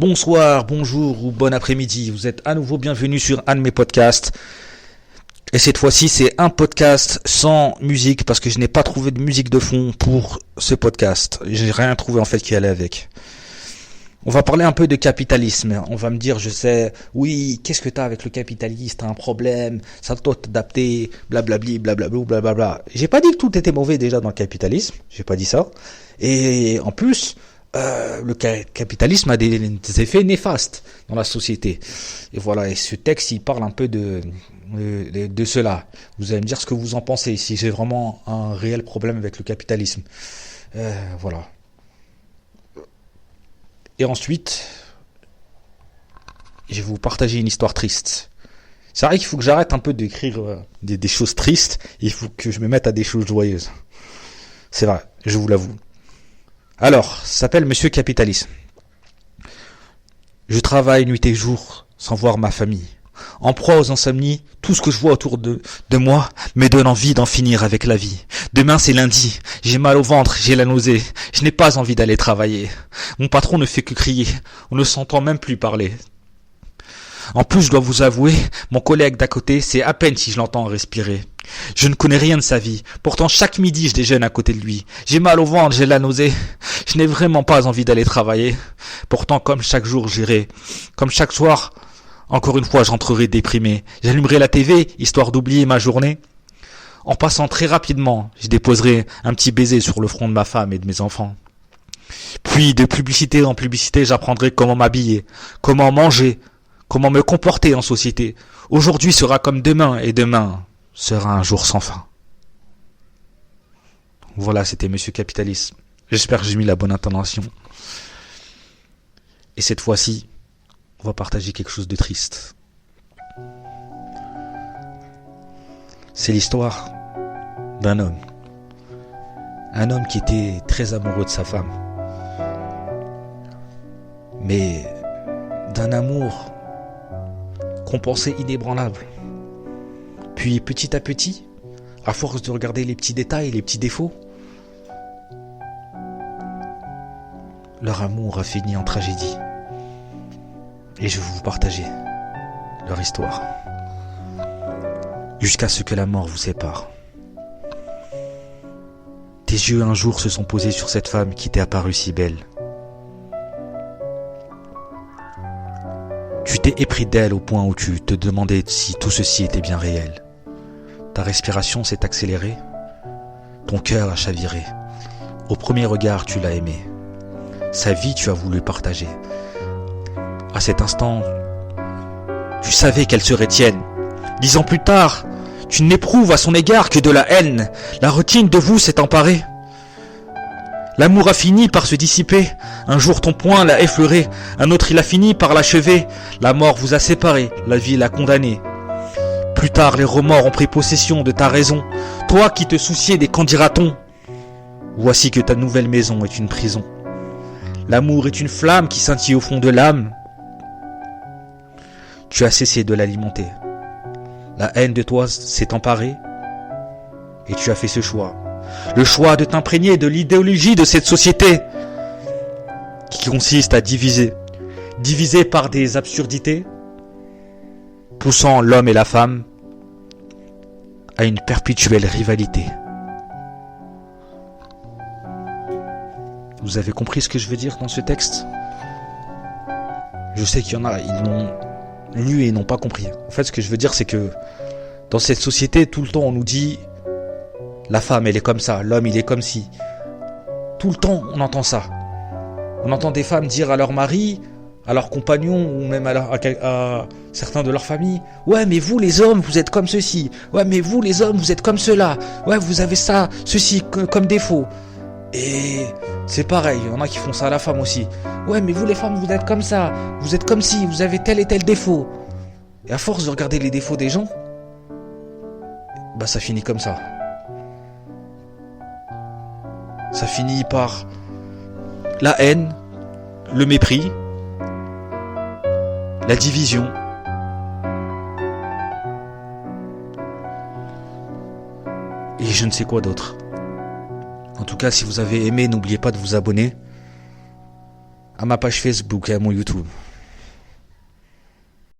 Bonsoir, bonjour ou bon après-midi. Vous êtes à nouveau bienvenus sur un de mes podcasts. Et cette fois-ci, c'est un podcast sans musique parce que je n'ai pas trouvé de musique de fond pour ce podcast. J'ai rien trouvé en fait qui allait avec. On va parler un peu de capitalisme. On va me dire, je sais, oui, qu'est-ce que t'as avec le capitalisme? T'as un problème, ça doit t'adapter, blablabli, blablabla, blablabla. J'ai pas dit que tout était mauvais déjà dans le capitalisme. J'ai pas dit ça. Et en plus, le capitalisme a des effets néfastes dans la société. Et voilà, et ce texte, il parle un peu de cela. Vous allez me dire ce que vous en pensez, si j'ai vraiment un réel problème avec le capitalisme. Voilà. Et ensuite, je vais vous partager une histoire triste. C'est vrai qu'il faut que j'arrête un peu d'écrire des choses tristes, et il faut que je me mette à des choses joyeuses. C'est vrai, je vous l'avoue. Alors, ça s'appelle Monsieur Capitalisme. Je travaille nuit et jour sans voir ma famille. En proie aux insomnies, tout ce que je vois autour de moi me donne envie d'en finir avec la vie. Demain c'est lundi, j'ai mal au ventre, j'ai la nausée, je n'ai pas envie d'aller travailler. Mon patron ne fait que crier, on ne s'entend même plus parler. En plus, je dois vous avouer, mon collègue d'à côté, c'est à peine si je l'entends respirer. Je ne connais rien de sa vie, pourtant chaque midi je déjeune à côté de lui. J'ai mal au ventre, j'ai la nausée, je n'ai vraiment pas envie d'aller travailler. Pourtant comme chaque jour j'irai, comme chaque soir, encore une fois j'entrerai déprimé. J'allumerai la TV, histoire d'oublier ma journée. En passant très rapidement, je déposerai un petit baiser sur le front de ma femme et de mes enfants. Puis de publicité en publicité, j'apprendrai comment m'habiller, comment manger, comment me comporter en société. Aujourd'hui sera comme demain et demain sera un jour sans fin. Voilà, c'était Monsieur Capitalisme. J'espère que j'ai mis la bonne intonation. Et cette fois-ci, on va partager quelque chose de triste. C'est l'histoire d'un homme. Un homme qui était très amoureux de sa femme. Mais d'un amour qu'on pensait inébranlable. Puis petit à petit, à force de regarder les petits détails, les petits défauts, leur amour a fini en tragédie. Et je vais vous partager leur histoire. Jusqu'à ce que la mort vous sépare. Tes yeux un jour se sont posés sur cette femme qui t'est apparue si belle. Tu t'es épris d'elle au point où tu te demandais si tout ceci était bien réel. Ta respiration s'est accélérée, ton cœur a chaviré. Au premier regard, tu l'as aimée. Sa vie, tu as voulu partager. À cet instant, tu savais qu'elle serait tienne. 10 ans plus tard, tu n'éprouves à son égard que de la haine. La routine de vous s'est emparée. L'amour a fini par se dissiper. Un jour ton poing l'a effleuré, un autre il a fini par l'achever. La mort vous a séparés, la vie l'a condamné. Plus tard les remords ont pris possession de ta raison. Toi qui te souciais des qu'en dira-t-on. Voici que ta nouvelle maison est une prison. L'amour est une flamme qui scintille au fond de l'âme. Tu as cessé de l'alimenter. La haine de toi s'est emparée. Et tu as fait ce choix. Le choix de t'imprégner de l'idéologie de cette société qui consiste à diviser. Diviser par des absurdités, poussant l'homme et la femme à une perpétuelle rivalité. Vous avez compris ce que je veux dire dans ce texte? Je sais qu'il y en a, ils l'ont lu et ils n'ont pas compris. En fait, ce que je veux dire, c'est que dans cette société, tout le temps, on nous dit la femme, elle est comme ça, l'homme, il est comme ci. Tout le temps, on entend ça. On entend des femmes dire à leur mari, à leurs compagnons, ou même à certains de leur famille, ouais, mais vous, les hommes, vous êtes comme ceci. Ouais, mais vous, les hommes, vous êtes comme cela. Ouais, vous avez ça, ceci, comme défaut. Et c'est pareil, il y en a qui font ça à la femme aussi. Ouais, mais vous, les femmes, vous êtes comme ça. Vous êtes comme ci, vous avez tel et tel défaut. Et à force de regarder les défauts des gens, bah ça finit comme ça. Ça finit par la haine, le mépris, la division. Et je ne sais quoi d'autre. En tout cas, si vous avez aimé, n'oubliez pas de vous abonner. à ma page Facebook et à mon YouTube.